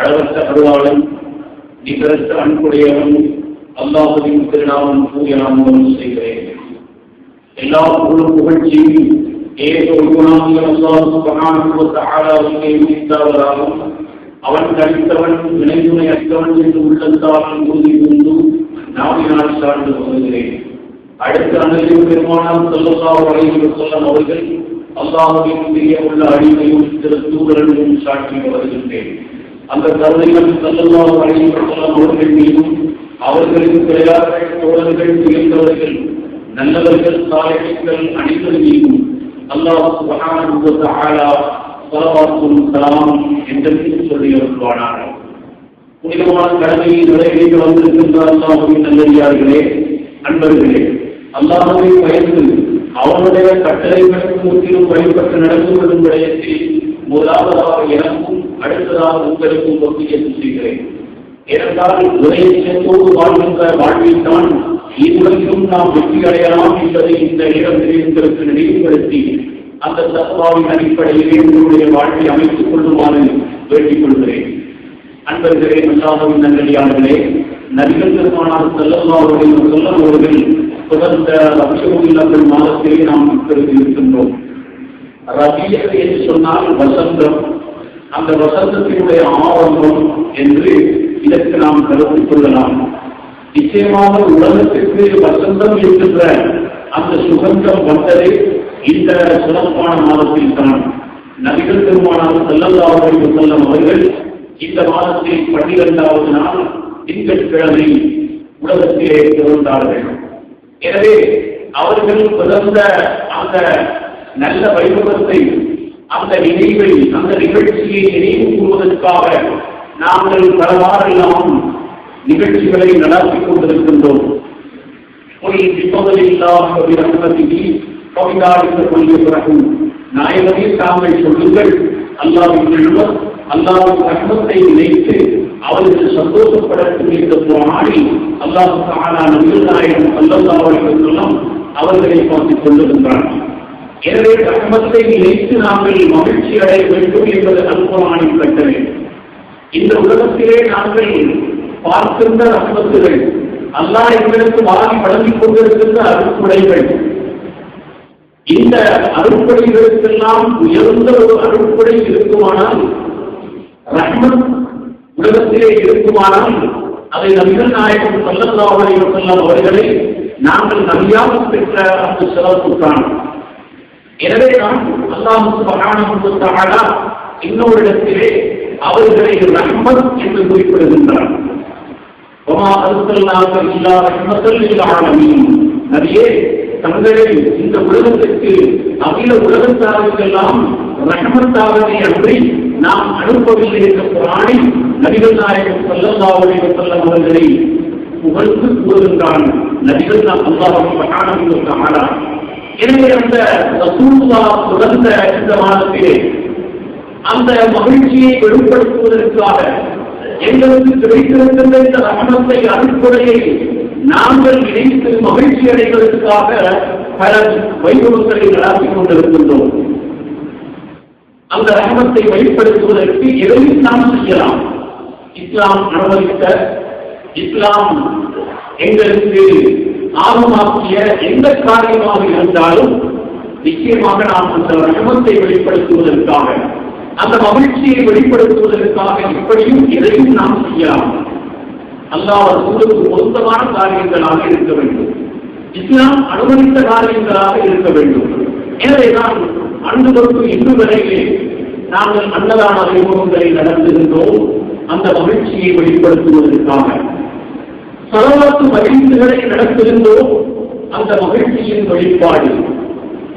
அளவற்ற அருளாளன் நிகரற்ற அன்புடையவன் அல்லாஹ்வின் திருநாமம் தூயநாமம் செய்கிறேன். எல்லா புகழ்ச்சியும் ஏதோ குணாமிய அல்லாஹ் சுப்ஹானஹு வ தஆலாவுக்கே உரித்தாவதாகும். அவன் தனித்தவன் இணைதுணை அற்றவன் என்று உள்ளத்தால் உறுதி கொண்டு நாவினால் சார்ந்து வருகிறேன். அடுத்த அன்னையும் பெருமானார் ஸல்லல்லாஹு அலைஹி வஸல்லம் அவர்கள் அல்லாஹ்வின் பிரியமுள்ள அடிமையும் திருத்தூதரும் சாட்சி வருகின்றேன். அந்த கருணைகள் ஸல்லல்லாஹு அலைஹி வஸல்லம் அவர்கள் மீதும் அவர்களின் பிள்ளையார்கள் தோழர்கள் உயர்ந்தவர்கள் நல்லவர்கள் சாலிஹீன்கள் அனைவர் மீதும் அல்லாஹ் சுப்ஹானஹு வ தஆலா ஸலவாத்தும் ஸலாம் என்றும் சொல்லி வருவானாக. புனிதமான கடமையை நிறைவேற்ற வந்திருக்கின்ற அல்லாஹ்வின் நல்லடியார்களே, அன்பர்களே, அல்லாஹ்வை பயந்து அவனுடைய கட்டளைகளுக்கு முற்றிலும் வழிபட்டு நடந்து கொள்ளும் விடயத்தில் முதலாவதாக எனக்கும் அடுத்ததாக உங்களுக்கும் வசியத்து செய்கிறேன். ஏனென்றால் உதயத்தோடு வாழ்கின்ற வாழ்வில் தான் இதுவரைக்கும் நாம் வெற்றி அடையலாம் என்பதை இந்த நேரத்தில் உங்களுக்கு நினைவுபடுத்தி அந்த தத்வாவின் அடிப்படையிலே உங்களுடைய வாழ்வை அமைத்துக் கொள்ளுமாறு வேண்டிக் கொள்கிறேன். அன்பர்களே, அல்லாஹ்வின் நல்லடியார்களே, நபிகள் பெருமானார் ஸல்லல்லாஹு அலைஹி வஸல்லம் அவர்கள் தொடர்ந்த ரபியுல் மாதத்திலே நாம் இருக்கின்றோம். ரபிய என்று சொன்னால் வசந்தம், அந்த வசந்தத்தினுடைய ஆரம்பம் என்று இதற்கு நாம் கருத்தில் கொள்ளலாம். நிச்சயமாக உலகத்திற்கு வசந்தம் என்கின்ற அந்த சுகந்தம் வந்ததே இந்த சிறப்பான மாதத்தில் தான். நபிகள் பெருமானார் ஸல்லல்லாஹு அலைஹி வஸல்லம் அவர்கள் இந்த மாதத்தில் 12வது நாள் திங்கட்கிழமை உலகத்திலே பிறந்தார்கள். எனவே அவர்கள் பிறந்த அந்த நல்ல வைபவத்தை, அந்த நினைவை, அந்த நிகழ்ச்சியை நினைவு கூறுவதற்காக நாங்கள் பலவாறெல்லாம் நிகழ்ச்சிகளை நடாத்திக் கொண்டிருக்கின்றோம். நாயகமே தாங்கள் சொல்லுங்கள், அல்லாஹ்வின் நிழல் அல்லாஹ்வின் ரஹ்மத்தை நினைத்து அவர்கள் சந்தோஷப்படக்கூடிய இந்த குர்ஆனில் அல்லாஹ் தஆலா நபிகள் நாயகம் ஸல்லல்லாஹு அலைஹி வஸல்லம் அவர்களை பார்த்துக் கொண்டிருக்கிறார். எனவே ரஹ்மத்தை நினைத்து நாங்கள் மகிழ்ச்சி அடைய வேண்டும் என்பது அல் குர்ஆனின் கட்டளை. இந்த உலகத்திலே நாங்கள் பார்க்கின்ற ரஹ்மத்துகள், அல்லாஹ் எங்களுக்கு வாங்கி வழங்கிக் கொண்டிருக்கின்ற அருட்கொடைகள், இந்த அருட்கொடைகளுக்கெல்லாம் உயர்ந்த ஒரு அருட்கொடை இருக்குமானால், ரஹ்மத் உலகத்திலே இருக்குமானால், அதை நபிகள் நாயகம் ஸல்லல்லாஹு அலைஹி வஸல்லம் அவர்களை நாங்கள் நபியாக பெற்ற அந்த சிறப்பு தான். எனவே தான் அல்லாஹ் சுப்ஹானஹு வ தஆலா இன்னொரு இடத்திலே அவர்களை ரஹ்மத் என்று குறிப்பிடுகின்றார். வமா அர்ஸல்னாக இல்லா ரஹ்மத்தல் லில் ஆலமீன். நபியே, தங்களை இந்த உலகத்திற்கு அகில உலகத்தாருக்கெல்லாம் ரஹ்மத்தாகவே அன்றி நாம் அனுப்பவில்லை என்ற குர்ஆனில் நபிகள் நாயகம் ஸல்லல்லாஹு அலைஹி வஸல்லம் அவர்களை புகழ்ந்து கூறுகின்றான் நபிகள் அல்லாஹ் சுப்ஹானஹு வ தஆலா. எனவே அந்த ரசூலுல்லாஹ் தொடர்ந்த இந்த மாதத்திலே அந்த மகிழ்ச்சியை வெளிப்படுத்துவதற்காக எங்களுக்கு கிடைத்திருக்கின்ற இந்த ரஹ்மத்தை, அருட்கொடையை நாங்கள் இணைத்து மகிழ்ச்சி அடைவதற்காக பல வைபவங்களை நடாத்திக் கொண்டிருக்கின்றோம். அந்த ரஹ்மத்தை வெளிப்படுத்துவதற்கு எதையும் நாம் செய்யலாம். இஸ்லாம் அனுமதித்த, இஸ்லாம் எங்களுக்கு ஆர்வமாக்கிய எந்த காரியமாக இருந்தாலும் நிச்சயமாக நாம் அந்த ரஹ்மத்தை வெளிப்படுத்துவதற்காக, அந்த மகிழ்ச்சியை வெளிப்படுத்துவதற்காக இப்படியும் எதையும் நாம் செய்யலாம். அல்லாஹ் ரசூலுக்கு பொருத்தமான காரியங்களாக இருக்க வேண்டும், இஸ்லாம் அனுமதித்த காரியங்களாக இருக்க வேண்டும். எனவேதான் அன்று தொட்டு இன்று வரையிலே நாங்கள் அன்னதான வைபவங்களை நடத்துகின்றோம். அந்த மகிழ்ச்சியை வெளிப்படுத்துவதற்காக ஸலவாத்து மஜ்லிஸ்களை நடத்துகின்றோம். அந்த மகிழ்ச்சியின் வெளிப்பாடு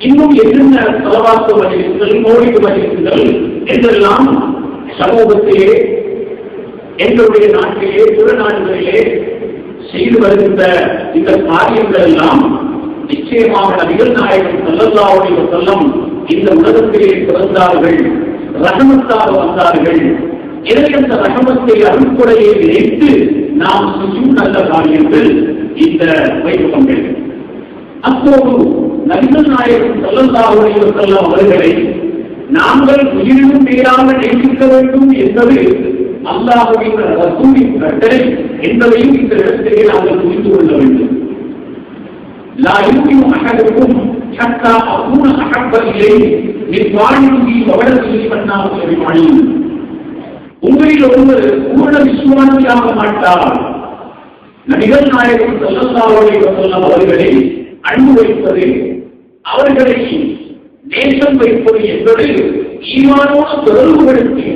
இன்னும் என்னென்ன ஸலவாத்து மஜ்லிஸ்கள், மௌலிது மஜ்லிஸ்கள் என்றெல்லாம் சமூகத்திலே, எங்களுடைய நாட்டிலே, பிற நாடுகளிலே செய்து வருகின்ற இந்த காரியங்கள் எல்லாம் நிச்சயமாக நபிகள் நாயகம் ஸல்லல்லாஹு அலைஹி வஸல்லம் இந்த உலகத்திலே பிறந்தார்கள், ரஹமத்தாக வந்தார்கள். எனவே அந்த ரஹமத்தை, அருட்கொடையை நினைத்து நாம் செய்யும் நல்ல காரியங்கள் இந்த வைபவங்கள். அப்போது நபிகள் நாயகம் ஸல்லல்லாஹு அலைஹி வஸல்லம் அவர்களை நாங்கள் உயிரினும் மேலாக நேசிக்க வேண்டும் என்பது அல்லாஹ்வின் ரசூலின் கட்டளை என்பதையும் இந்த இடத்திலே நாங்கள் புரிந்து கொள்ள வேண்டும். லா யுமினு அஹதுக்கும் ஹத்தா அகூன அஹப்ப இலைஹி மின் வாலிதிஹி வ வலதிஹி வன்னாஸி அஜ்மஈன். உங்களில் ஒருவர் பூரண விசுவாசியாக மாட்டார். நபிகள் நாயகம் ஸல்லல்லாஹு அலைஹி வஸல்லம் அவர்களை அன்பு வைப்பது, அவர்களை நேசம் வைப்பது என்பது ஈமானோடு தொடர்புபடுத்தி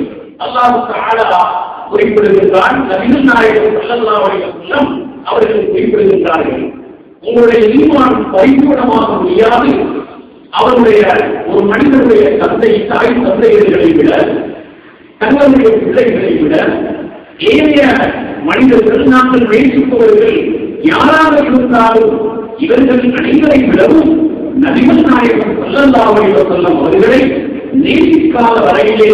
அல்லாஹ் தஆலா குறிப்பிடுகின்றான். நபிகள் நாயகம் ஸல்லல்லாஹு அலைஹி வஸல்லம் அவர்கள் குறிப்பிடுகின்றார்கள், உங்களுடைய ஈமான் பரிபூர்ணமாக முடியாது அவருடைய ஒரு மனிதனுடைய தாய் தந்தையர்களை விட, தங்களுடைய பிள்ளைகளை விட, ஏனைய மனிதர்கள் நாங்கள் நேசிப்பவர்கள் யாராக இருந்தாலும் இவர்கள் அனைவரை விடவும் நபிகள் நாயகம் ஸல்லல்லாஹு அலைஹி வஸல்லம் அவர்களை நேசிக்காத வரையிலே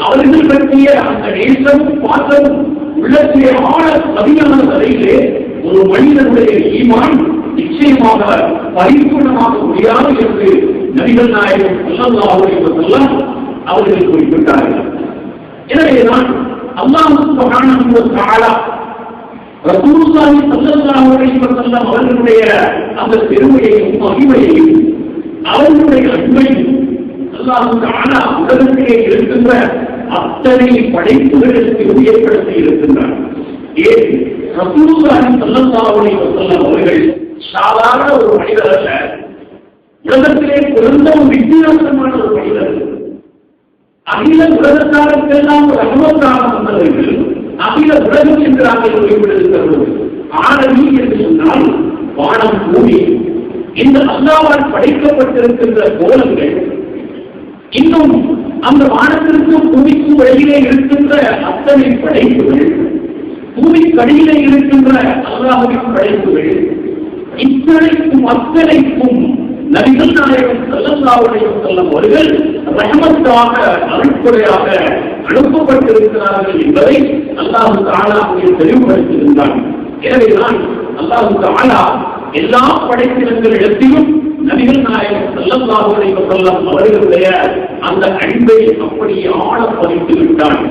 அவர்கள் பற்றிய அந்த நேசமும் பாசமும் உள்ளத்திலே ஆழ பதிவான வரையிலே ஒரு மனிதனுடைய ஈமான் நிச்சயமாக பரிபூர்ணமாக முடியாது என்று நபிகள் நாயகம் ஸல்லல்லாஹு அலைஹி வஸல்லம் அவர்கள் குறிப்பிட்டார்கள். எனவேதான் அல்லாஹ் சுப்ஹானஹு வ தஆலா ரசூலுல்லாஹி ஸல்லல்லாஹு அலைஹி வஸல்லம் அவர்களுடைய அந்த பெருமையையும் மகிமையையும் அவர்களுடைய அன்பையும் அல்லாஹ் தஆலா உலகத்திலே இருக்கின்ற அத்தனை படைப்புகளுக்கு உயர்படுத்தி இருக்கின்றார். ஏன் ரசூலுல்லாஹி ஸல்லல்லாஹு அலைஹி வஸல்லம் அவர்கள் சாதாரண ஒரு மனிதர் அல்ல, உலகத்திலே பிறந்த ஒரு வித்தியாசமான ஒரு மனிதர். அகில உலகத்தாருக்கெல்லாம் ஒரு அனுபவமாக வந்தவர்கள். அகில உலகம் என்று நாங்கள் குறிப்பிடுகிறது. ஆனவி என்று சொன்னால் வானம், பூமி, இந்த அல்லாஹ்வால் படைக்கப்பட்டிருக்கின்ற கோலங்கள், இன்னும் அந்த வானத்திற்கும் பூமிக்கும் இடையிலே இருக்கின்ற அத்தனை படைப்புகள், பூமிக்கடியிலே இருக்கின்ற அல்லாஹ்வின் படைப்புகள், இத்தனைக்கும் அத்தனைக்கும் நபிகள் நாயகம் ஸல்லல்லாஹு அலைஹி வஸல்லம் அவர்கள் ரஹ்மத்தாக அருட்கொடையாக அனுப்பப்பட்டிருக்கிறார்கள் என்பதை அல்லாஹ் தஆலா தெளிவுபடுத்துகின்றான். எனவேதான் அல்லாஹ் தஆலா எல்லா படைப்பினங்களிடத்திலும் நபிகள் நாயகம் ஸல்லல்லாஹு அலைஹி வஸல்லம் அவர்களுடைய அந்த அன்பை அப்படியே ஆழ பதித்து விட்டான்.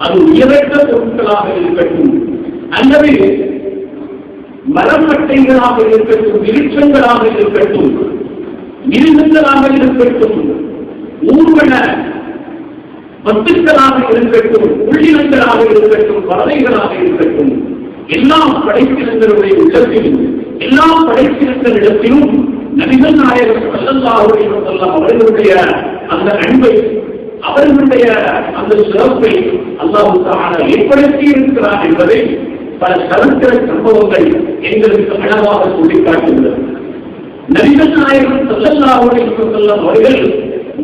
அது உயரற்ற பொருட்களாக இருக்கட்டும், அல்லது மரமட்டைகளாக இருக்கட்டும், விருட்சங்களாக இருக்கட்டும், மிருகங்களாக இருக்கட்டும், ஊர்வன வஸ்துக்களாக இருக்கட்டும், உள்ளினங்களாக இருக்கட்டும், பறவைகளாக இருக்கட்டும், எல்லா படைப்பினங்களுடைய உள்ளத்திலும் எல்லா படைப்பினங்களிடத்திலும் நபிகள் நாயகம் ஸல்லல்லாஹு அலைஹி வஸல்லம் அவர்களுடைய அந்த அன்பை, அவர்களுடைய அந்த சிறப்பை அல்லாஹ் தஆலா ஏற்படுத்தி இருக்கிறார் என்பதை பல சரித்திர சம்பவங்கள் எங்களுக்கு அழகாக சுட்டிக்காட்டுகிறது. நபிகள் நாயகம் ஸல்லல்லாஹு அலைஹி வஸல்லம் அவர்கள்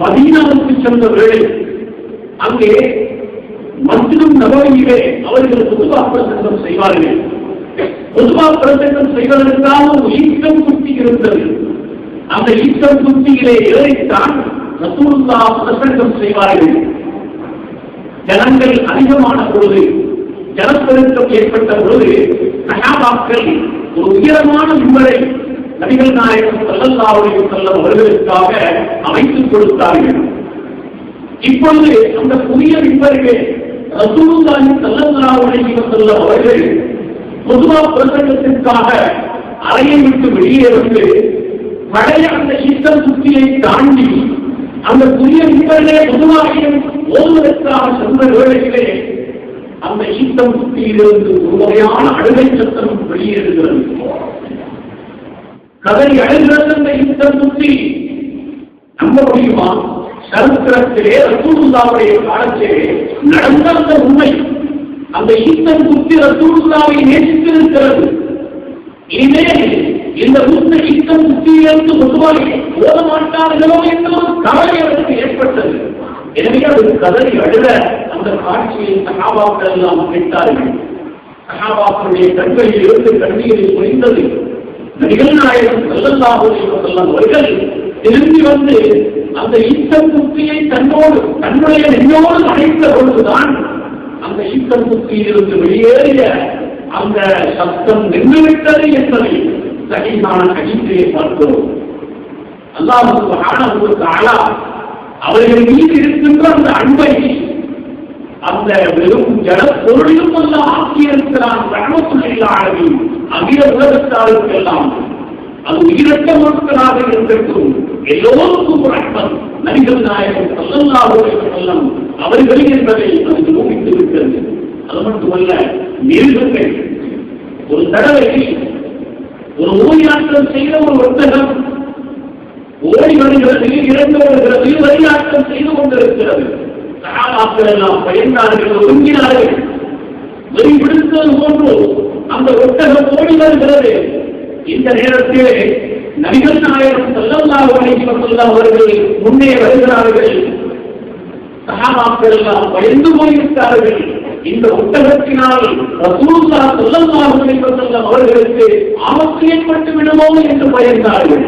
மதீனாவுக்கு சென்ற வேளை அங்கே மஸ்ஜிதுன் நபவியிலே அவர்கள் குத்பா பிரசங்கம் செய்வார்கள். குத்பா பிரசங்கம் செய்வதற்காக ஒரு ஈட்டம் குத்தி இருந்தது. அந்த ஈட்டம் குத்தியிலே ஏறித்தான் ரசூலுல்லாஹ் பிரசங்கம் செய்வார்கள். ஜனங்கள் அதிகமான பொழுது, ஜனப்பெருக்கம் ஏற்பட்ட பொழுது சஹாபாக்கள் ஒரு உயரமான மிம்பரை நபிகள் நாயகம் ஸல்லல்லாஹு அலைஹி வஸல்லம் அவர்களுக்காக அமைத்துக் கொடுத்தார்கள். இப்பொழுது அந்த புதிய மிம்பரிலே ரசூலுல்லாஹி ஸல்லல்லாஹு அலைஹி வஸல்லம் அவர்கள் பொதுவா பிரசங்கத்திற்காக அறையை விட்டு வெளியே வந்து பழைய அந்த ஈஸ்டர் சுத்தியை தாண்டி அந்த புதிய மிம்பரிலே பொதுவாக ஓதுவதற்காக சென்ற வேளையிலே அந்த ஈஸ்டர் சுத்தியிலிருந்து ஒரு வகையான அழுகை சத்தம் வெளியேறுகிறது. கதறி அழுகிறது அந்த ஈஸ்டர் சுத்தி. நம்ப முடியுமா? சரித்திரத்திலே ரசூலுல்லாஹ்வுடைய காலத்திலே நடந்த அந்த உண்மை. அந்த ஈஸ்டர் சுத்தி ரசூலுல்லாஹ்வை நேசித்திருக்கிறது. இனிமேல் இந்த ஈஸ்டர் சுத்தியிலிருந்து பொதுவாக ஓத மாட்டார்களோ என்ற ஒரு கவலை அவருக்கு ஏற்பட்டது. எனவே அது கதறி அழுத அந்த காட்சியை சஹாபாக்கள் எல்லாம் கேட்டார்கள். சஹாபாக்களுடைய கண்களில் இருந்து கண்ணீரை பொழிந்தது. நபிகள் நாயகம் ஸல்லல்லாஹு அலைஹி வஸல்லம் அவர்கள் திரும்பி வந்து அந்த ஈஸ்டர் சுத்தியை தன்னுடைய நெஞ்சோடு அணைத்த பொழுதுதான் அந்த ஈஸ்டர் சுத்தியிலிருந்து வெளியேறிய அந்த சத்தம் நின்றுவிட்டது என்பதை சஹீஹான ஹதீஸிலே பார்க்கிறோம். அல்லாஹ் சுப்ஹானஹு வ தஆலா அவர்கள் மீது இருக்கின்ற அந்த அன்பை அந்த வெறும் ஜடப்பொருளிலும் அல்ல ஆக்கியிருக்கிறான். ரஹ்மத்துல்லாஹி அகில உலகத்தாருக்கெல்லாம் அது உயிரற்றவர்களாக இருக்கட்டும், எல்லோருக்கும் ரஹ்மத். நபிகள் நாயகம் ஸல்லல்லாஹு அலைஹி வஸல்லம் அவர்கள் என்பதை அது நிரூபித்து விட்டது. அது மட்டுமல்ல, மிருகங்கள் ஒரு தடவை ஒரு ஓய்வாட்டம் செய்த ஒரு ஒட்டகம் ஓடி வருகிறது, இறந்து வருகிறது, வழியாட்டம் செய்து கொண்டிருக்கிறது. சஹாபாக்கள் எல்லாம் பயந்தார்கள், ஒருங்கினார்கள். வெறி விடுத்தது போன்று அந்த ஒட்டகம் ஓடி வருகிறது. இந்த நேரத்திலே நபிகள் நாயகம் ஸல்லல்லாஹு அலைஹி வஸல்லம் அவர்கள் முன்னே வருகிறார்கள். சஹாபாக்கள் எல்லாம் பயந்து போய்விட்டார்கள். இந்த ஒட்டகத்தினால் ரசூலுல்லாஹ் ஸல்லல்லாஹு அலைஹி வஸல்லம் அவர்களுக்கு ஆபத்து ஏற்பட்டு விடுமோ என்று பயந்தார்கள்.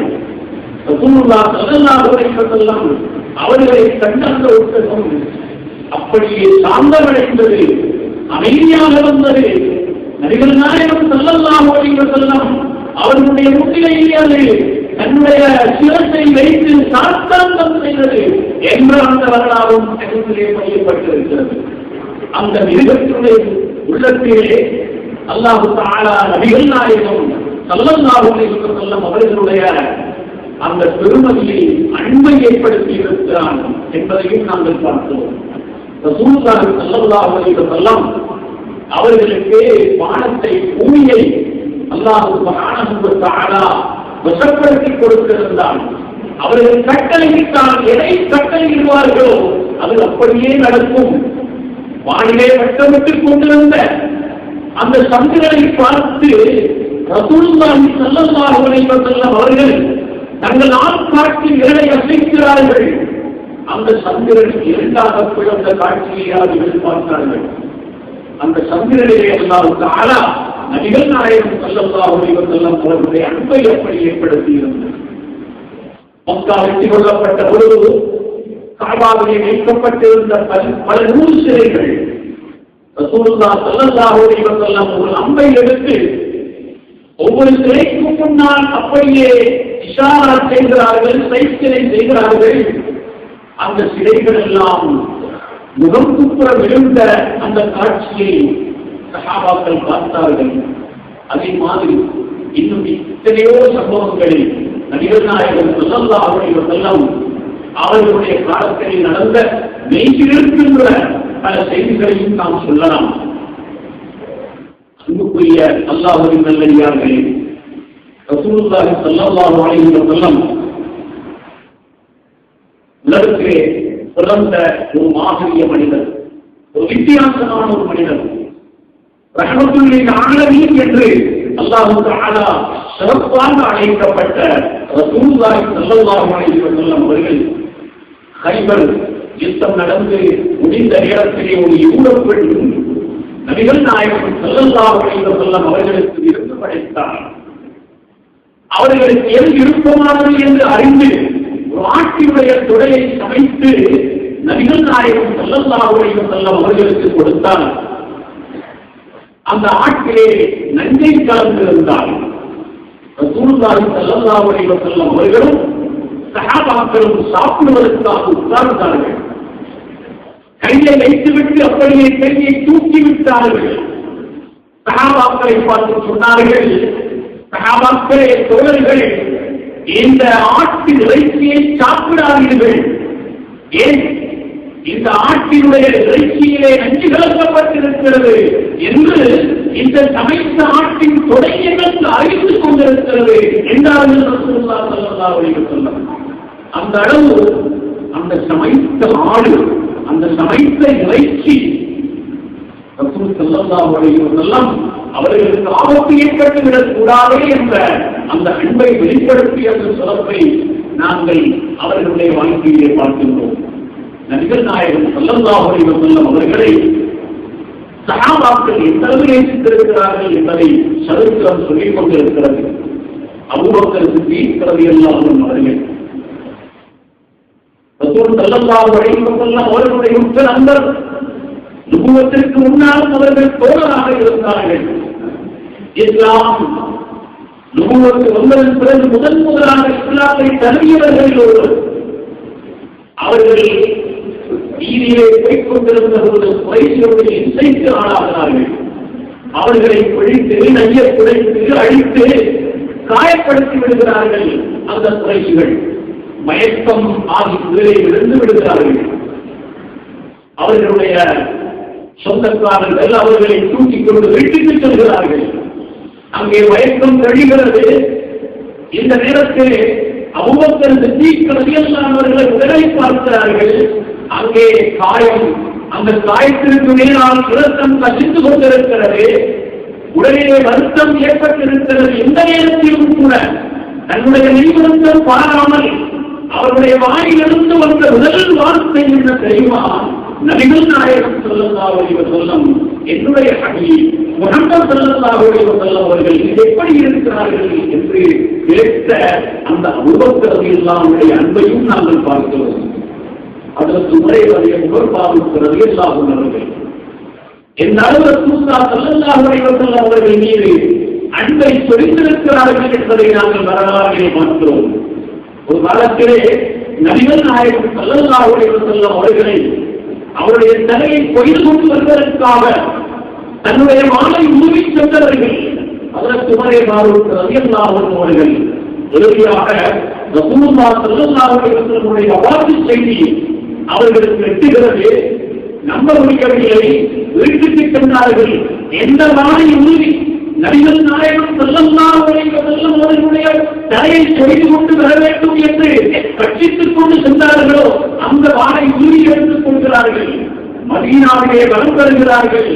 ரசூலுல்லாஹ் ஸல்லல்லாஹு அலைஹி வஸல்லம் அவர்களை கண்ட அந்த ஒட்டகம் அப்படியே சாந்தமடைந்தது, அமைதியாக வந்தது. நபிகள் நாயகம் ஸல்லல்லாஹு அலைஹி வஸல்லம் அவர்களுடைய முன்னிலையிலே தன்னுடைய சிரத்தை வைத்து சாத்தாந்தம் செய்தது என்ற அந்த வரலாறும் அதிலே பதியப்பட்டிருக்கிறது. அந்த மிருகத்தினுடைய உள்ளத்திலே அல்லாஹு தஆலா நபிகள் நாயகம் ஸல்லல்லாஹு அலைஹி வஸல்லம் அவர்களுடைய அந்த பெருமையை, அன்பை ஏற்படுத்தி இருக்கிறான் என்பதையும் நாங்கள் பார்த்தோம். ரசூலுல்லாஹி ஸல்லல்லாஹு அலைஹி வஸல்லம் அவர்களுக்கு வானத்தை, பூமியை அல்லாஹ் சுப்ஹானஹு வ தஆலா வசப்படுத்தி கொடுத்திருந்தான். அவர்கள் கட்டளையிட்டால் எதை கட்டளையிடுவார்களோ அது அப்படியே நடக்கும். வானிலே வட்டமிட்டுக் கொண்டிருந்த அந்த சந்திரனை பார்த்து ரசூலுல்லாஹி ஸல்லல்லாஹு அலைஹி வஸல்லம் அவர்கள் தங்கள் ஆட்காட்டி விரலை அசைக்கிறார்கள். அந்த சந்திரன் இரண்டாக பிளந்த காட்சியை அவர்கள் பார்த்தார்கள். அந்த சந்திரனிலே அல்லாஹ் தஆலா நபிகள் நாயகம் ஸல்லல்லாஹு அலைஹி வஸல்லம் அவர்களுடைய அன்பை எப்படி ஏற்படுத்தியிருந்தது. மக்கா வெற்றி கொள்ளப்பட்ட பொழுது காபாவிலே வைக்கப்பட்டிருந்த பல நூல் சிலைகள் ரசூலுல்லாஹ் ஸல்லல்லாஹு அலைஹி வஸல்லம் ஒரு அம்பை எடுத்து ஒவ்வொரு சிலைக்கும் முன்னால் அப்படியே இஷாரா செய்கிறார்கள், சைக்கிளை செய்கிறார்கள். அந்த சிலைகள் எல்லாம் முகம் குப்புற விழுந்த அந்த காட்சியை சஹாபாக்கள் பார்த்தார்கள். அதே மாதிரி இன்னும் எத்தனையோ சம்பவங்களில் நபிகள் நாயகம் ஸல்லல்லாஹு அலைஹி வஸல்லம் அவர்களுடைய காலத்தில் நடந்த மெய்சிலிருக்கின்ற பல செய்திகளையும் நாம் சொல்லலாம். அன்புக்குரிய அல்லாஹ்வின் நல்லடியார்களே, ரசூலுல்லாஹி ஸல்லல்லாஹு அலைஹி வஸல்லம் உலகத்திலே பிறந்த ஒரு மாபெரிய மனிதர், ஒரு வித்தியாசமான ஒரு மனிதர். ரஹ்மத்துல் லில் ஆலமீன் என்று அல்லாஹ் தஆலா சிறப்பாக அழைக்கப்பட்ட ரசூலுல்லாஹி ஸல்லல்லாஹு அலைஹி வஸல்லம் அவர்கள் கைபர் யுத்தம் நடந்து முடிந்த நேரத்திலே ஒரு யூதப் பெண் நபிகள் நாயகம் ஸல்லல்லாஹு அலைஹி வஸல்லம் அவர்களுக்கு விருந்து படைத்தார். அவர்களுக்கு எது விருப்பமானது என்று அறிந்து ஒரு ஆட்டினுடைய துடையை சமைத்து நபிகள் நாயகம் ஸல்லல்லாஹு அலைஹி வஸல்லம் அவர்களுக்கு கொடுத்தார். அந்த ஆட்டிலே நஞ்சை கலந்திருந்தார். ரசூலுல்லாஹி ஸல்லல்லாஹு அலைஹி வஸல்லம் அவர்களும் சஹாபாக்களும் சாப்பிடுவதற்காக உட்கார்ந்தார்கள். கையை வைத்துவிட்டு அப்படியே கையை தூக்கி விட்டார்கள். சஹாபாக்களை பார்த்து சொன்னார்கள், சஹாபாக்களே, தோழர்களே, இந்த ஆட்டின் இறைச்சியை சாப்பிடாதீர்கள். ஏன்? இந்த ஆட்டினுடைய இறைச்சியிலே நஞ்சு கலக்கப்பட்டிருக்கிறது என்று இந்த சமைத்த ஆட்டின் தொடையென்று அறிந்து கொண்டிருக்கிறது என்றார்கள் ரசூலுல்லாஹி ஸல்லல்லாஹு அலைஹி வஸல்லம். அந்த அளவு அந்த சமைத்த ஆடு, அந்த சமைத்த இறைச்சி ரசூல் ஸல்லல்லாஹு அலைஹி வஸல்லம் அவர்களுக்கு ஆபத்து ஏற்பட்டுவிடக் கூடாதே என்ற அந்த அன்பை வெளிப்படுத்திய சிறப்பை நாங்கள் அவர்களுடைய வாழ்க்கையிலே பார்க்கின்றோம். நபிகள் நாயகம் ஸல்லல்லாஹு அலைஹி வஸல்லம் அவர்களை சஹாபாக்கள் எந்த அளவு நேசித்திருக்கிறார்கள் என்பதை சரித்திரம் சொல்லிக் கொண்டிருக்கிறது. அபூபக்கர் சித்தீக் ரலியல்லாஹு அன்ஹு அவர்கள் ரசூல் ஸல்லல்லாஹு அலைஹி வஸல்லம் அவர்களுடைய உற்ற நண்பர். நுபுவத்திற்கு முன்னால் அவர்கள் தோழராக இருந்தார்கள். இஸ்லாம் நுபுவத்து வந்ததன் பிறகு முதலாக இஸ்லாத்தை தழுவியவர்கள் ஒருவர். அவர்கள் வீதியிலே போய்க் கொண்டிருந்த ஒரு குறைசியுடைய இசைக்கு ஆளாகிறார்கள். அவர்களை பிடித்து நைய குறைத்து அழித்து காயப்படுத்தி விடுகிறார்கள். அந்த குறைசிகள் மயக்கம் ஆகி கீழே விழுந்து விடுகிறார்கள். அவர்களுடைய சொந்தக்காரர்கள் அவர்களை தூக்கிக் கொண்டு வீட்டுக்கு செல்கிறார்கள். அங்கே மயக்கம் கழிகிறது. இந்த நேரத்தில் அபூபக்கர் சித்தீக் ரலியல்லாஹு அவர்களை உடலை பார்க்கிறார்கள். அங்கே காயம், அந்த காயத்திற்கு மேலால் இரத்தம் கசிந்து கொண்டிருக்கிறது. உடலிலே வருத்தம் ஏற்பட்டிருக்கிறது. இந்த நேரத்திலும் கூட தன்னுடைய நிமித்தம் பாராமல் அவருடைய வாயிலிருந்து வந்த முதல் வார்த்தை என்ன தெரியுமா? நபிகள் நாயகம் ஸல்லல்லாஹு அலைஹி வஸல்லம், என்னுடைய ஹபீப் முஹம்மது ஸல்லல்லாஹு அலைஹி வஸல்லம் அவர்கள் எப்படி இருக்கிறார்கள் என்று கேட்ட அந்த அபூபக்கர் ரலியல்லாஹு அன்ஹுடைய அன்பையும் நாங்கள் பார்க்கிறோம். அதற்கு முறையுடைய முகர்பாவுக்கு ரலியல்லாஹு அவர்கள் எந்த அளவு ரசூலுல்லாஹி ஸல்லல்லாஹு அலைஹி வஸல்லம் அவர்கள் மீது அன்பை சொரிந்திருக்கிறார்கள் என்பதை நாங்கள் வரலாற்றிலே பார்க்கிறோம். ஒரு காலத்திலே நபிகள் நாயகம் ஸல்லல்லாஹு அலைஹி வஸல்லம் அவர்களை அவருடைய தலையை கொய்து கொண்டு வருவதற்காக தன்னுடைய மாலை உருவி சென்றவர்கள் அதற்கு உமரே ஃபாரூக் ரலியல்லாஹு அன்ஹு அவர்கள் இறுதியாக ரசூலுல்லாஹி ஸல்லல்லாஹு அலைஹி வஸல்லம் வஃபாத் செய்தி அவர்களுக்கு எட்டுகிறது. நம்ப முடியவில்லை. வீட்டுக்கு சென்றார்கள். எந்த மாலை உருவி நபிகள் நாயகம் ஸல்லல்லாஹு அலைஹி வஸல்லம் அவர்களுடைய தலையை கொய்து கொண்டு வர வேண்டும் என்று கட்சித்துக் கொண்டு சென்றார்களோ அந்த வாளை உருவி எடுத்துக் கொள்கிறார்கள். மதீனாவிலே வலம் வருகிறார்கள்.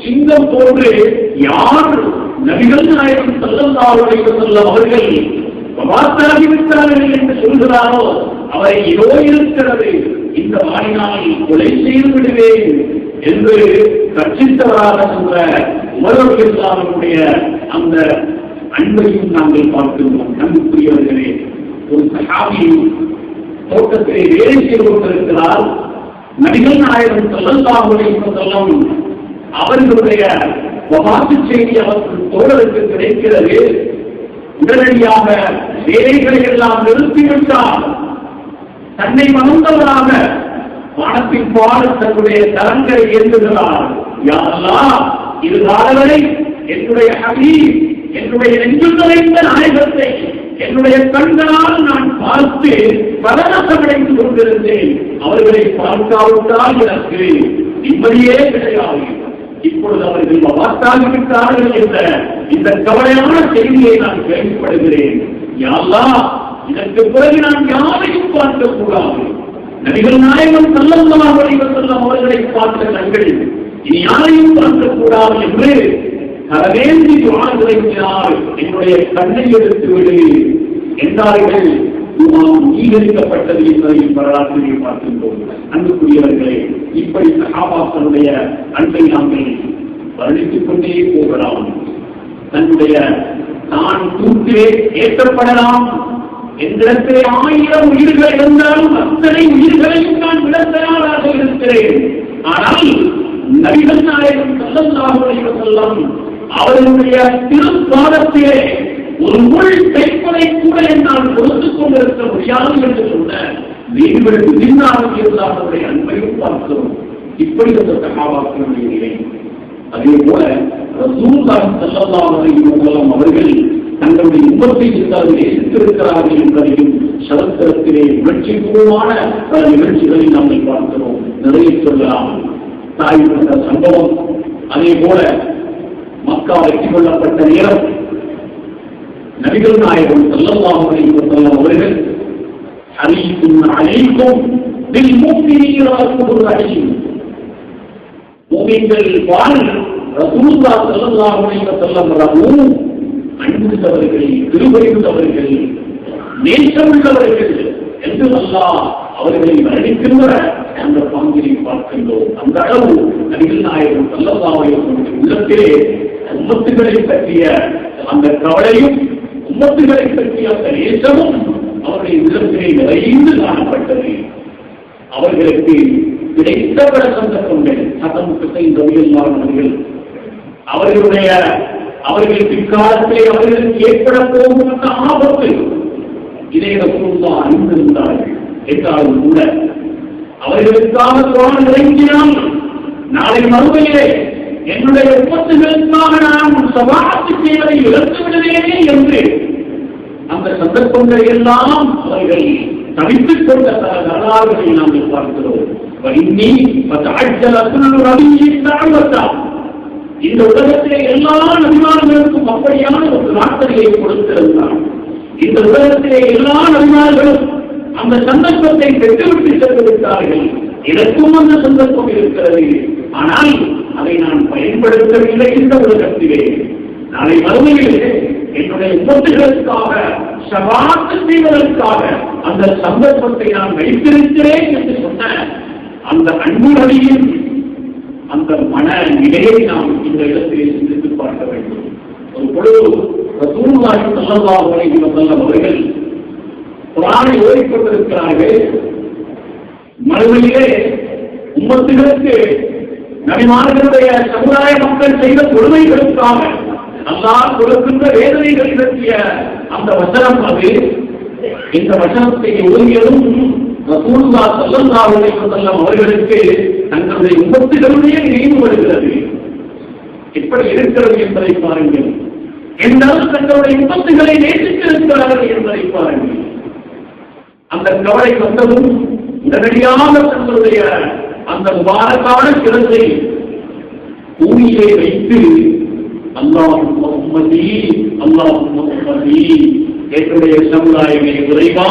சிங்கம் போன்று யார் நபிகள் நாயகம் ஸல்லல்லாஹு அலைஹி வஸல்லம் அவர்கள் வஃபாத்தாகிவிட்டார்கள் என்று சொல்கிறாரோ அவரை இதோ இருக்கிறது, இந்த வாளினால் கொலை செய்து விடுவேன் என்று கட்சித்தவராக சொல்ற உமர் ரலியல்லாஹு அன்ஹுடைய அந்த அன்பையும் நாங்கள் பார்க்கிறோம். நம்பிக்கையவர்களே, ஒரு சஹாபி தோட்டத்திலே வேலை செய்து கொண்டிருக்கிறார். நபிகள் நாயகம் ஸல்லல்லாஹு அலைஹி வஸல்லம் அவர்களுடைய வஃபாத் செய்தி அவர்கள் தோழருக்கு கிடைக்கிறது. உடனடியாக வேலைகளை எல்லாம் நிறுத்திவிட்டார். தன்னை மறந்தவராக வானத்தின் பால் தன்னுடைய தரங்களை ஏந்துகிறார். யா அல்லாஹ், இது காலவரை என்னுடைய ஹபீப், என்னுடைய நெஞ்சில் நிறைந்த நாயகத்தை என்னுடைய கண்களால் நான் பார்த்து பரவசமடைந்து கொண்டிருந்தேன். அவர்களை பார்க்காவிட்டால் எனக்கு நிம்மதியே கிடையாது. இப்பொழுது அவர்கள் வஃபாத்தாகிவிட்டார்கள் என்ற இந்த கவலையான செய்தியை நான் கேள்விப்படுகிறேன். யா அல்லாஹ், இதற்கு பிறகு நான் யாரையும் பார்க்கக்கூடாது. நபிகள் நாயகம் ஸல்லல்லாஹு அலைஹி வஸல்லம் அவர்களை பார்த்த கண்கள் இனி யாரையும் பார்க்கக்கூடாது என்று கரவேந்தி துஆ செய்கிறார். என்னுடைய கண்ணை எடுத்து விடு என்றார்கள். நீகரிக்கப்பட்டது என்பதை வரலாற்றிலே பார்க்கின்றோம். அன்புக்குரியவர்களே, இப்படி சஹாபாக்களுடைய அன்பை நாங்கள் வர்ணித்துக் கொண்டே போகலாம். தன்னுடைய தான் தூக்கிலே ஏற்றப்படலாம் எந்திரத்திலே 1000 உயிர்கள் இருந்தாலும் அத்தனை உயிர்களையும் நான் விட தயாராக இருக்கிறேன். ஆனால் நபிகள் நாயகம் ஸல்லல்லாஹு அலைஹி வஸல்லம் அவர்களுடைய திருப்பாதத்திலே ஒரு முள் தைப்பதை கூட என்னால் பொறுத்துக் கொண்டிருக்க முடியாது என்று சொன்ன வீடுகளுக்கு நின்றாக இருந்தார்களுடைய அன்பையும் பார்க்கிறோம். இப்படி அந்த சஹாபாக்களுடைய நிலை. அதே போல ரசூலுல்லாஹி ஸல்லல்லாஹு அலைஹி வஸல்லம் அவர்கள் தங்களுடைய உம்மத்தை நேசித்திருக்கிறார்கள் என்பதையும் சரித்திரத்திலே உணர்ச்சிபூர்வமான பல நிகழ்ச்சிகளை நாங்கள் பார்க்கிறோம். நிறைய சொல்லலாம். தாய் என்ற சம்பவம், அதே போல மக்கா வெற்றி கொள்ளப்பட்ட நேரம் நபிகள் நாயகம் ஸல்லல்லாஹு அலைஹி வஸல்லம் அவர்கள் ஹரீஸுன் அலைக்கும் பில் முஃமினீன ரஸூலுர் ரஹீம், முஃமின்கள் பால் ரசூலுல்லாஹி ஸல்லல்லாஹு அலைஹி வஸல்லம் ரஹூம், அன்புள்ளவர்கள், திருவருள்ளவர்கள், நேசமுள்ளவர்கள் என்று அல்லாஹ் அவர்களை வர்ணிக்கின்ற அந்த பங்கினை பார்க்கின்றோம். அந்த அளவு நபிகள் நாயகம் ஸல்லல்லாஹு அலைஹி வஸல்லம் உள்ளத்திலே உம்மத்துகளை பற்றிய அந்த கவலையும் உம்மத்துகளை பற்றிய அந்த நேசமும் அவருடைய உள்ளத்திலே நிறைந்து காணப்பட்டது. அவர்களுக்கு கிடைத்த பல சந்தர்ப்பங்கள் ஹசன் ஹுசைன் ரலியல்லாஹு அன்ஹுகள் அவர்கள் பிற்காலத்திலே அவர்களுக்கு ஏற்பட போகும் அந்த ஆபத்து இதை ரசூலுல்லாஹ் அறிந்திருந்தார்கள் என்றாலும் கூட அவர்களுக்காக குர்ஆன் இறங்கினால் நாளை மறுமையிலே என்னுடைய உம்மத்துகளுக்காக நான் ஷஃபாஅத் செய்வதை இழந்து விடுவேனே என்று அந்த சந்தர்ப்பங்களை எல்லாம் அவர்கள் தவித்துக் கொண்ட வரலாறுகளை நாம் பார்க்கிறோம். இந்த உலகத்திலே எல்லா நபிமார்களுக்கும் அப்படியான ஒரு நாட்டங்களை கொடுத்திருந்தார். இந்த உலகத்திலே எல்லா நபிமார்களும் அந்த சந்தர்ப்பத்தை பெற்றுவிட்டு சென்றிருக்கிறார்கள். எனக்கும் அந்த சந்தர்ப்பம் இருக்கிறது. ஆனால் அதை நான் பயன்படுத்தவில்லை. இந்த உலகத்திலே நாளை மறுமையிலே என்னுடைய உம்மத்துகளுக்காக ஷஃபாஅத் செய்வதற்காக அந்த சந்தர்ப்பத்தை நான் வைத்திருக்கிறேன் என்று சொன்ன அந்த அன்பு நபியின் அந்த மன நிலையை நாம் இந்த இடத்திலே சிந்தித்து பார்க்க வேண்டும். ஒரு பொழுது ரசூலுல்லாஹி ஸல்லல்லாஹு அலைஹி வஸல்லம் அவர்கள் குர்ஆனை ஓதிக்கொண்டிருக்கிறார்கள். மறுமையிலே உம்மத்துகளுக்கு நபிமார்களுடைய சமுதாய மக்கள் செய்த கொடுமைகளுக்காக அல்லாஹ் கொடுக்கின்ற வேதனைகளை பற்றிய அந்த வசனம் அது. இந்த வசனத்தை ஓதியதும் ரசூலுல்லாஹி ஸல்லல்லாஹு அலைஹி வஸல்லம் அவர்களுக்கு தங்களுடைய உம்மத்துகளுடைய நினைவு வருகிறது. எப்படி இருக்கிறது என்பதை பாருங்கள். என்றால் தங்களுடைய உம்மத்துகளை நேசித்திருக்கிறார்கள் என்பதை பாருங்கள். அந்த கவலை வந்ததும் உடனடியாக தங்களுடைய அந்த முபாரக்கான சிறந்தை பூமியிலே வைத்து அல்லாஹும்ம உம்மதி அல்லாஹும்ம உம்மதி, என்னுடைய சமுதாயமே இறைவா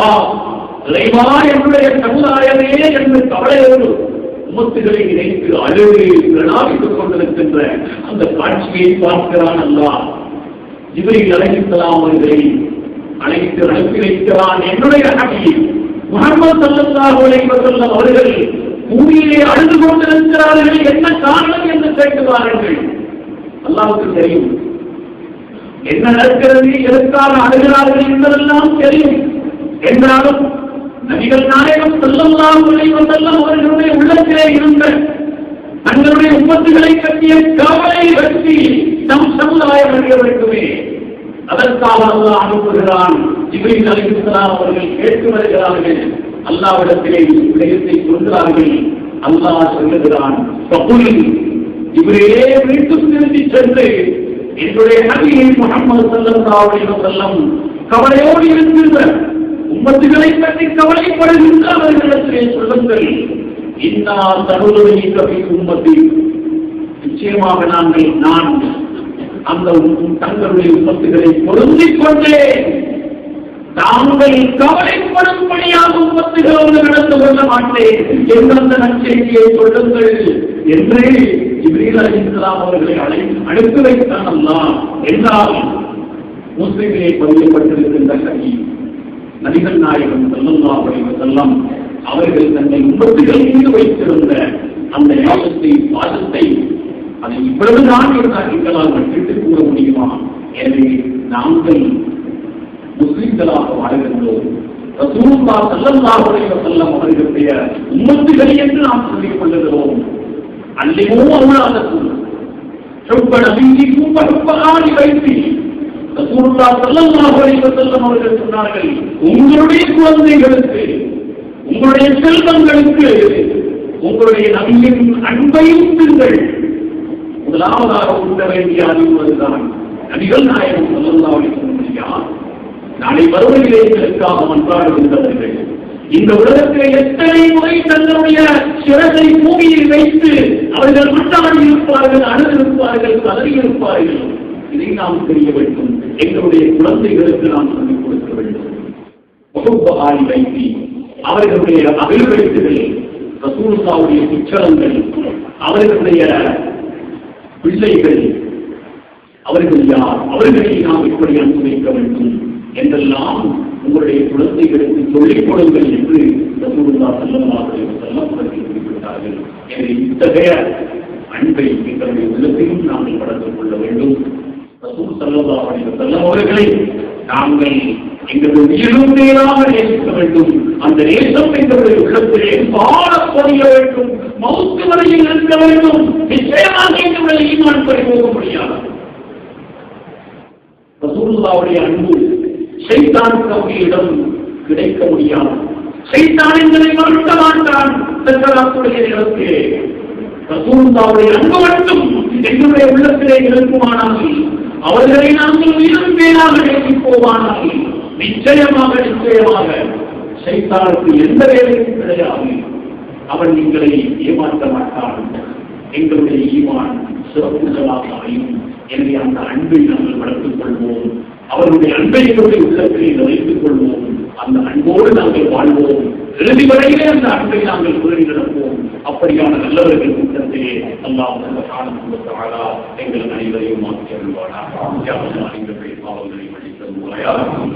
இறைவா என்னுடைய சமுதாயமே என்று கவலையோடு உம்மத்துகளை நினைத்து அழுது பிரணாமித்துக் கொண்டிருக்கின்ற அந்த காட்சியை பார்க்கிறான் அல்லாஹ். ஜிப்ரீல் அலைஹிஸ்ஸலாம் அவர்களை அழைத்து அனுப்பி வைக்கிறான். என்னுடைய ஹபீப் முஹம்மது ஸல்லல்லாஹு அலைஹி வஸல்லம் அவர்கள் பூமியிலே அழுது கொண்டிருக்கிறார்கள். என்ன காரணம் என்று கேட்கிறார்கள். அல்லாஹ்வுக்கு தெரியும் என்ன நடக்கிறது, எதற்காக அழுகிறார்கள் என்பதெல்லாம் தெரியும். என்றாலும் நபிகள் நாயகம் ஸல்லல்லாஹு அலைஹி வஸல்லம் அவர்களுடைய உள்ளத்திலே இருந்த தங்களுடைய உம்மத்துகளை பற்றிய கவலை பற்றி நம் சமுதாயம் அறிய வேண்டுமே, அதற்காக அல்லாஹ் அனுப்புகிறான். ஜிப்ரீல் அலைஹிஸ்ஸலாம் அவர்கள் கேட்டு வருகிறார்கள். அல்லாஹ்விடத்திலே விடயத்தை சொல்கிறார்கள். அல்லாஹ் சொல்லுகிறான், ஃபகுல், ஜிப்ரீலே வீட்டுக்கு திரும்பி சென்று என்னுடைய நபி முஹம்மது ஸல்லல்லாஹு அலைஹி வஸல்லம் கவலையோடு இருக்கின்ற உம்மத்துகளை பற்றி கவலைப்படுகின்ற அவர்களிடத்திலே சொல்லுங்கள், இன்னா தனுலுமிக ஃபீ உம்மத்தி, நிச்சயமாக நான் அந்த தங்களுடைய உம்மத்துகளை பொருந்திக் கொண்டே தாங்கள் கவலைப்படும்படியாக உம்மத்துகளோடு நடந்து கொள்ள மாட்டேன் எந்தெந்த நற்செய்தியை சொல்லுங்கள் என்று ஜிப்ரீல் அலைஹிஸ்ஸலாம் அவர்களை அனுப்பி வைத்தான் அல்லாஹ். என்றால் முஸ்லிமிலே பதியப்பட்டிருக்கின்ற ஹதீஸ், நபிகள் நாயகம் ஸல்லல்லாஹு அலைஹி வஸல்லம் அவர்கள் தங்கள் உம்மத்துகள் மீது வைத்திருந்த அந்த யாகத்தை பாதத்தை அதை இவ்வளவுதான் எங்களால் விட்டுக் கூற முடியுமா? எனவே நாங்கள் முஸ்லிம்களாக வாழ்கின்றோம். ரசூலுல்லாஹி ஸல்லல்லாஹு அலைஹி வஸல்லம் அவர்களுடைய உம்மத்துகள் என்று நாம் சொல்லிக் கொள்கிறோம். அல்லிமோ அவுலாதக்கும் ஹுப்ப நபியிக்கும் வஹுப்ப ஆலி பைத்தி. ரசூலுல்லாஹி ஸல்லல்லாஹு அலைஹி வஸல்லம் அவர்கள் சொன்னார்கள், உங்களுடைய குழந்தைகளுக்கு, உங்களுடைய செல்வங்களுக்கு உங்களுடைய நபியின் அன்பையும் நீங்கள் முதலாவதாக உண்ண வேண்டிய அறிவுதான். நபிகள் நாயகம் ஸல்லல்லாஹு அலைஹி வஸல்லம் நாளை மறுமையிலே இதற்காக மன்றாடுகின்றவர்கள். இந்த உலகத்திலே எத்தனை முறை தங்களுடைய சிரசை பூமியில் வைத்து அவர்கள் மன்றாடி இருப்பார்கள், அழுதிருப்பார்கள், கதறியிருப்பார்கள். இதை நாம் தெரிய வேண்டும். எங்களுடைய குழந்தைகளுக்கு நாம் சொல்லிக் கொடுக்க வேண்டும். வகுப்பாரி வைத்தி அவர்களுடைய அபிவிருத்திகள், ரசூலுல்லாஹ்வுடைய புச்சலங்கள், அவர்களுடைய பிள்ளைகள், அவர்கள் யார், அவர்களை நாம் இப்படி அனுப்பி வைக்க வேண்டும் என்றெல்லாம் உங்களுடைய குழந்தைகளுக்கு சொல்லிக் கொடுங்கள் என்று ரசூலுல்லாஹி ஸல்லல்லாஹு அலைஹி வஸல்லம் அவர்கள் குறிப்பிட்டார்கள். எனவே இத்தகைய அன்பை எங்களுடைய உள்ளத்தையும் நாங்கள் வளர்த்து கொள்ள வேண்டும். ரசூல் ஸல்லல்லாஹு அலைஹி வஸல்லம் அவர்களை நாங்கள் எங்களுடைய உயிரும் மேலாக நேசிக்க வேண்டும். அந்த நேசம் எங்களுடைய உள்ளத்திலே பாடப் பதிய வேண்டும், மௌத்து வரையில் இருக்க வேண்டும். நிச்சயமாக எங்களுடைய ஈமான் பறிபோக முடியாது. ரசூலுல்லாஹ்வுடைய அன்பு ஷைத்தானுக்கு அவர்களிடம் கிடைக்க முடியாது. சைத்தான் எங்களை மறுக்க மாட்டான். சக்கராத்துடைய நேரத்திலே ரசூலுல்லாஹ்வுடைய அன்பு மட்டும் எங்களுடைய உள்ளத்திலே இருக்குமானால், அவர்களை நாங்கள் உயிரும் மேலாக நேசிப்போமானால், நிச்சயமாக சைத்தானுக்கு எந்த வேலையும் கிடையாது. அவன் எங்களை ஏமாற்ற மாட்டான். எங்களுடைய ஈமான் சிறப்புகளாக அமையும். எனவே அந்த அன்பை நாங்கள் வளர்த்துக் கொள்வோம். அவருடைய அன்பை எங்களுடைய உள்ளத்திலே வைத்துக் கொள்வோம். அந்த அன்போடு நாங்கள் வாழ்வோம். இறுதி வரையிலே அந்த அன்பை நாங்கள் கூறி நடப்போம். அப்படியான நல்லவர்கள் கூட்டத்திலே அல்லாஹ் எங்கள் அனைவரையும் மாற்றி அருள்வானாக. பாவங்களை மன்னித்தருள்வாயா.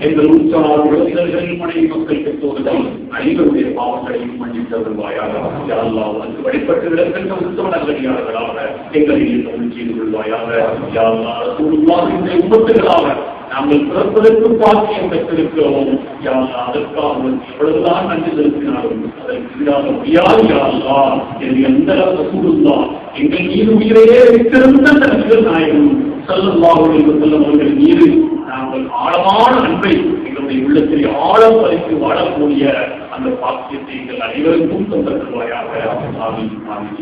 எங்கள் உற்சாக உறவினர்கள், மனைவி, மக்கள், பெற்றோர்கள் அனைவருடைய பாவங்களையும் மன்னித்தருள்வாயாக. அல்லாஹ் உனக்கு வழிபட்டு விளக்கின்ற உத்தம நல்லடியார்களாக எங்களை தமிழ் செய்து கொள்வாயாக. இந்த உம்மத்துகளாக நாங்கள் பிறப்பதற்கு பாக்கியம் பெற்றிருக்கிறோம். அதற்காக எவ்வளவுதான் நன்றி செலுத்தினாலும் அதற்கு ஈடாக முடியாது. என்று எந்த ரசூலுல்லா எங்கள் மீது உயிரையே வைத்திருந்த அந்த நபிகள் நாயகம் ஸல்லல்லாஹு அலைஹி வஸல்லம் அவர்கள் மீது நாங்கள் ஆழமான அன்பை எங்களுடைய உள்ளத்தில் ஆழம் பதித்து வாழக்கூடிய அந்த பாக்கியத்தை எங்கள் அனைவருக்கும் தந்தருள்வாயாக. ஆமீன் ஆமீன்.